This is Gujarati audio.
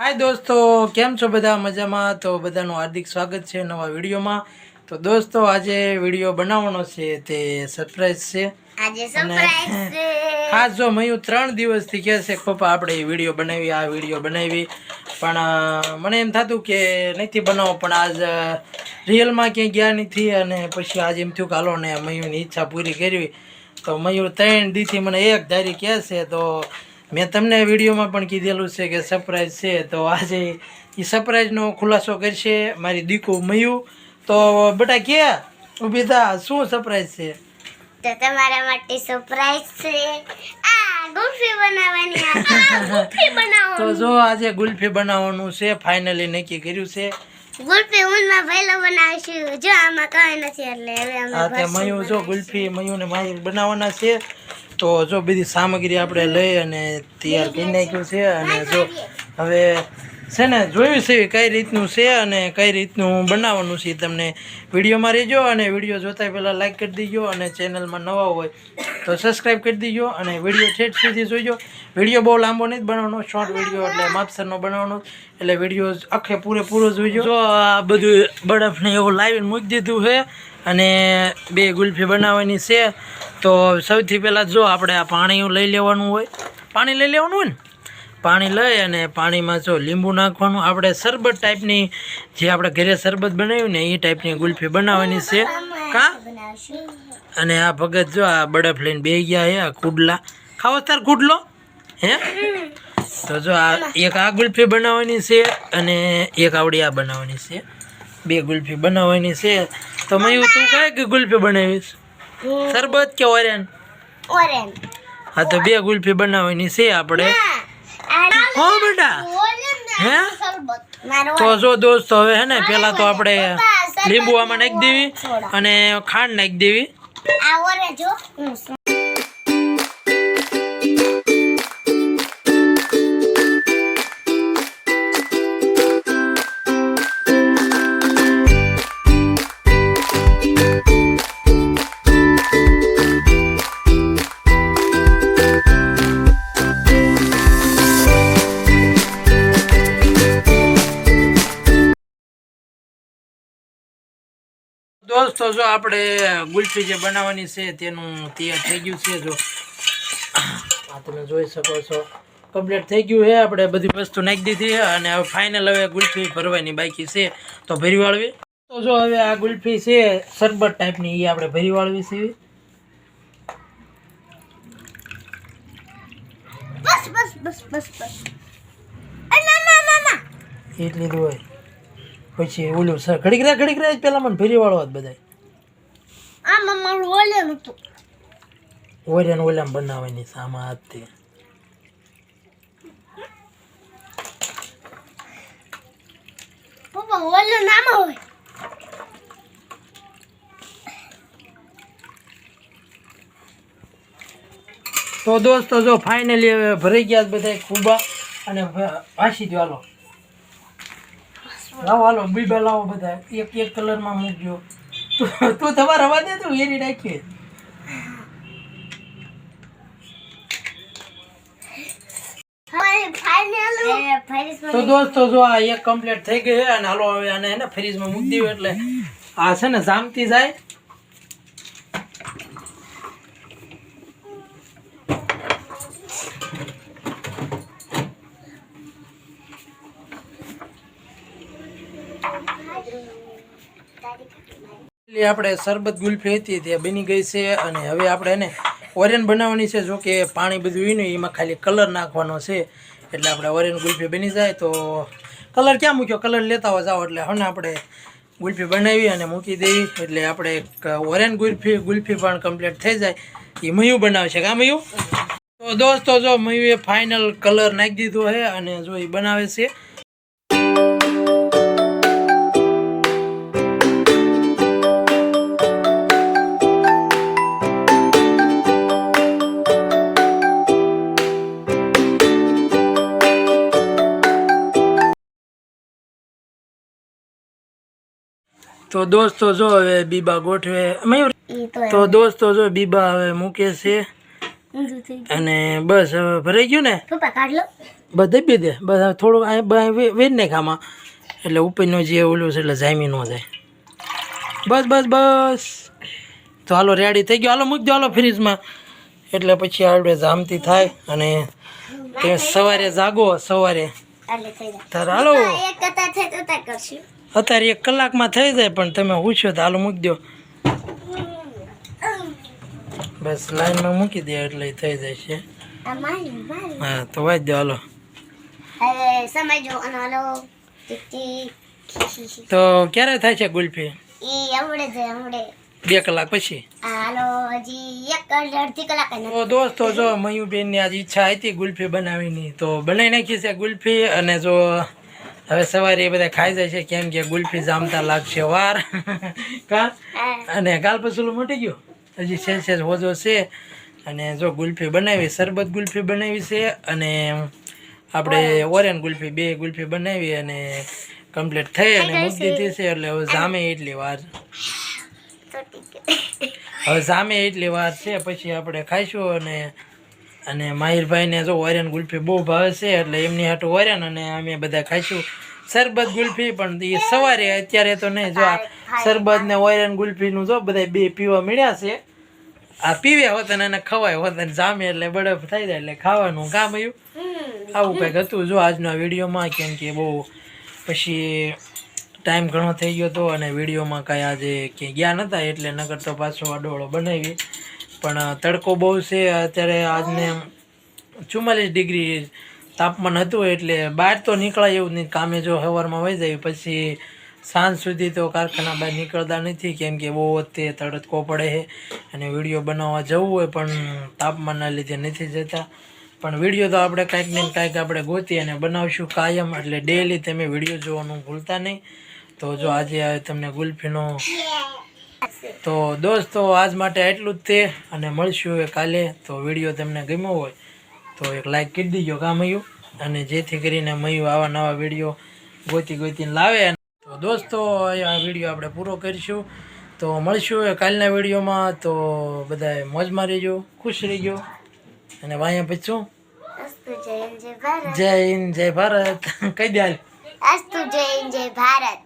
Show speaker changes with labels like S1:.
S1: हाय दोस्तों केम छो बधा मजा में। तो बधानु हार्दिक स्वागत है नवा वीडियो में। तो दोस्तों आज वीडियो बनावनो छे ते सरप्राइज छे।
S2: આજે સરપ્રાઈઝ છે।
S1: खास जो मयू 3 दिवस थी कहे छे पप्पा आपणे वीडियो बनावी आ वीडियो बनावी पण मने एम थातुं के नथी बनावो पण आज रियल में क्यां गया नथी अने पछी आज एम थयुं के हालो ने मयूनी इच्छा पूरी करवी। तो मयू 3 दी थी मने एक धारी कहे छे। तो मैं तमने वीडियो में पण कीधेलुं छे के सरप्राइज छे। तो आज ई सरप्राइजनो खुलासो करशे मारी दीकू मयू। तो बेटा क्या ऊभी था शुं सरप्राइज छे?
S2: તો તમારા માટે સરપ્રાઈઝ છે। આ ગુલ્ફી બનાવવાની આ ગુલ્ફી બનાવવાની।
S1: તો જો આજે ગુલ્ફી બનાવવાનું છે ફાઇનલી નક્કી કર્યું છે।
S2: ગુલ્ફી ઊનમાં પહેલો બનાવીશું। જો આમાં કાંઈ નથી એટલે હવે અમે
S1: આ તે મયુ જો ગુલ્ફી મયુને મારી બનાવવાના છે। તો જો બધી સામગ્રી આપણે લઈ અને તૈયાર કરી નાખ્યું છે અને જો હવે છે ને જોયું છે કઈ રીતનું છે અને કઈ રીતનું બનાવવાનું છે તમને વિડીયોમાં રહેજો અને વિડીયો જોતા પહેલાં લાઈક કરી દીજો અને ચેનલમાં નવા હોય તો સબસ્ક્રાઈબ કરી દીજો અને વિડીયો ઠેઠ સુધી જોઈજો। વિડીયો બહુ લાંબો નથી બનાવવાનો, શોર્ટ વિડીયો એટલે માપસરનો બનાવવાનો એટલે વિડીયો આખે પૂરેપૂરો જોઈજો। જો આ બધું બરફને એવું લાવીને મૂકી દીધું છે અને બે ગુલ્ફી બનાવવાની છે। તો સૌથી પહેલાં જો આપણે આ પાણી લઈ લેવાનું હોય, પાણી લઈ લેવાનું હોય ને પાણી લઈ અને પાણીમાં જો લીંબુ નાખવાનું। આપણે શરબત ટાઈપની જે આપણે ઘરે શરબત બનાવ્યું ને એ ટાઈપની ગુલ્ફી બનાવવાની છે કા। અને આ ભગત જો આ બરફ લઈને બેસી ગયા હે, આ કુડલા ખાવો તાર કુડલો હે। તો જો આ એક આ ગુલ્ફી બનાવવાની છે અને એક આવડી આ બનાવવાની છે, બે ગુલ્ફી બનાવવાની છે। તો મયુ તું કહે કે ગુલ્ફી બનાવીશ શરબત કે ઓરેન?
S2: ઓરેન।
S1: હા તો બે ગુલ્ફી બનાવવાની છે આપણે। હો બેટા હે। તો જો દોસ્તો હવે હે ને પેલા તો આપણે લીંબુ આમાં નાખી દેવી અને ખાંડ નાખી દેવી।
S2: આ ઓરે જો
S1: दोस्तों जो આપણે ગુલ્ફી જે બનાવવાની છે તેનું તૈયાર થઈ ગયું છે। જો આ તમે જોઈ શકો છો કમ્પ્લીટ થઈ ગયું છે। આપણે બધી વસ્તુ નાખી દીધી છે અને હવે ફાઇનલ હવે ગુલ્ફી ભરવાની બાકી છે તો ભરી વાળવી। તો જો હવે આ ગુલ્ફી છે શરબત ટાઈપની એ આપણે ભરી વાળવી છે।
S2: બસ બસ બસ બસ બસ ના ના ના ના
S1: એટલી જ હોય પછી ઓલું સર ઘડીક રહે પેલા મને ભરી વાળો જ બધાય
S2: આ મમ્મા ઓલે નતું
S1: ઓરિયન ઓલામ બનાવવાની છે આમાં હાથ તે।
S2: પપ્પા ઓલે નામ હોય
S1: તો દોસ્તો જો ફાઇનલી હવે ભરાઈ ગયા બધા ખૂબા અને વાસી દો। હાલો લાવો હાલો બીબા લાવો બધા એક એક કલરમાં મૂકજો। તું તમારે રવા દે તું એરી નાખીએ। તો દોસ્તો જો આ એક કમ્પ્લીટ થઈ ગઈ છે અને હાલો હવે આને ને ફ્રીજમાં મૂકી દીધું એટલે આ છે ને જામતી જાય। આપણે શરબત ગુલ્ફી હતી તે બની ગઈ છે અને હવે આપણે એને ઓરેન બનાવવાની છે। જો કે પાણી બધું હોય ને એમાં ખાલી કલર નાખવાનો છે એટલે આપણે ઓરેન ગુલ્ફી બની જાય। તો કલર ક્યાં મૂક્યો? કલર લેતા હોય જાઓ એટલે હવે આપણે ગુલ્ફી બનાવી અને મૂકી દેવી એટલે આપણે ઓરેન ગુલ્ફી પણ કમ્પ્લીટ થઈ જાય। એ મયુ બનાવશે કા મયુ? તો દોસ્તો જો મયુએ ફાઇનલ કલર નાખી દીધો છે અને જો એ બનાવે છે। तो दोस्तों जो હવે બીબા ગોઠવે મયુર। તો દોસ્તો જો બીબા હવે મૂકે છે
S2: ઊંધું થઈ ગયું.
S1: અને બસ હવે ભરાઈ ગયું ને
S2: પપ્પા કાઢ લો.
S1: બસ દબી દે બસ હવે થોડુંક વેર નાખ આમાં એટલે ઉપરનું જે ઓલું છે એટલે જામી ન જાય. બસ બસ બસ તો હાલો રેડી થઈ ગયો. હાલો મૂકી દો હાલો ફ્રીજમાં એટલે પછી આપણે જામતી થાય અને તે સવારે જાગો સવારે
S2: એટલે થઈ જાય.
S1: તાર હાલો
S2: એક કતાર થાય તો તાર કરશું.
S1: અત્યારે 1 કલાકમાં થઈ જાય પણ તમે પૂછો તો હાલો મૂકી દો બસ લાઈનમાં મૂકી દે એટલે થઈ જાય છે.
S2: આ મારી મારી.
S1: હા તો વાંચ દો હાલો.
S2: હવે સમય જો અને હાલો ટીક
S1: તો ક્યારે થાય છે ગુલ્ફી?
S2: ઈ હમણે જ હમણે.
S1: 2 કલાક પછી.
S2: હાલો હજી એક અડધી કલાક જ નથી.
S1: તો દોસ્તો જો મયુબેનની આજ ઈચ્છા હતી ગુલ્ફી બનાવવાની તો બનાવી નાખી છે ગુલ્ફી. અને જો હવે સવારે એ બધા ખાઈ જાય છે કેમ કે ગુલ્ફી જામતા લાગશે વાર કા અને કાલ પછી મટી ગયો હજી સેજ હોજો છે. અને જો ગુલ્ફી બનાવી શરબત ગુલ્ફી બનાવી છે અને આપણે ઓરેન્જ ગુલ્ફી 2 ગુલ્ફી બનાવી અને કમ્પ્લીટ થઈ અને મૂકી દીધી છે એટલે હવે જામે એટલી વાર
S2: તો ઠીક.
S1: હવે જામે એટલી વાર છે પછી આપણે ખાઈશું. અને માહિરભાઈને જો ઓરેન્જ ગુલ્ફી બહુ ભાવે છે એટલે એમની હાટું ઓરેન્જ અને અમે બધા ખાઈશું શરબત ગુલ્ફી. પણ એ સવારે અત્યારે તો નહીં. જો આ શરબત ને ઓરેન્જ ગુલ્ફીનું જો બધા 2 પીવા મળ્યા છે. આ પીવ્યા હોત ને એને ખવાય હોત ને જામે એટલે બરફ થઈ જાય એટલે ખાવાનું કામ આવ્યું. આવું કંઈક હતું જો આજના વિડીયોમાં કેમ કે બહુ પછી ટાઈમ ઘણો થઈ ગયો હતો અને વિડીયોમાં કાંઈ આજે ક્યાંય ગયા નહોતા એટલે નકર તો પાછો આડોળો બનાવી. પણ તડકો બહુ છે અત્યારે આજને 44 ડિગ્રી તાપમાન હતું એટલે બહાર તો નીકળાય એવું નહીં. કામે જો સવારમાં વહી જાય પછી સાંજ સુધી તો કારખાના બહાર નીકળતા નથી કેમ કે બહુ તે તડકો પડે છે અને વિડીયો બનાવવા જવું હોય પણ તાપમાનના લીધે નથી જતા. પણ વિડીયો તો આપણે કાંઈક ને કાંઈક આપણે ગોતી અને બનાવશું કાયમ એટલે ડેલી તમે વિડીયો જોવાનું ભૂલતા નહીં. તો જો આજે તમને ગુલ્ફીનો તો દોસ્તો આજ માટે એટલું જ તે અને મળશું હવે કાલે. તો વિડીયો તમને ગમ્યો હોય તો એક લાઈક કરી દીજો કામ મયું અને જેથી કરીને મયું આવા નવા વિડીયો ગોતીને લાવે. તો દોસ્તો આ વિડીયો આપણે પૂરો કરીશું તો મળશું હવે કાલના વિડીયોમાં. તો બધાએ મોજમાં રહેજો ખુશ રહીજો અને વાયા પછી
S2: અસ્તુ જય હિન્દ જય ભારત.
S1: જય હિન્દ જય ભારત કહી દે હાલ.
S2: અસ્તુ જય હિન્દ જય ભારત.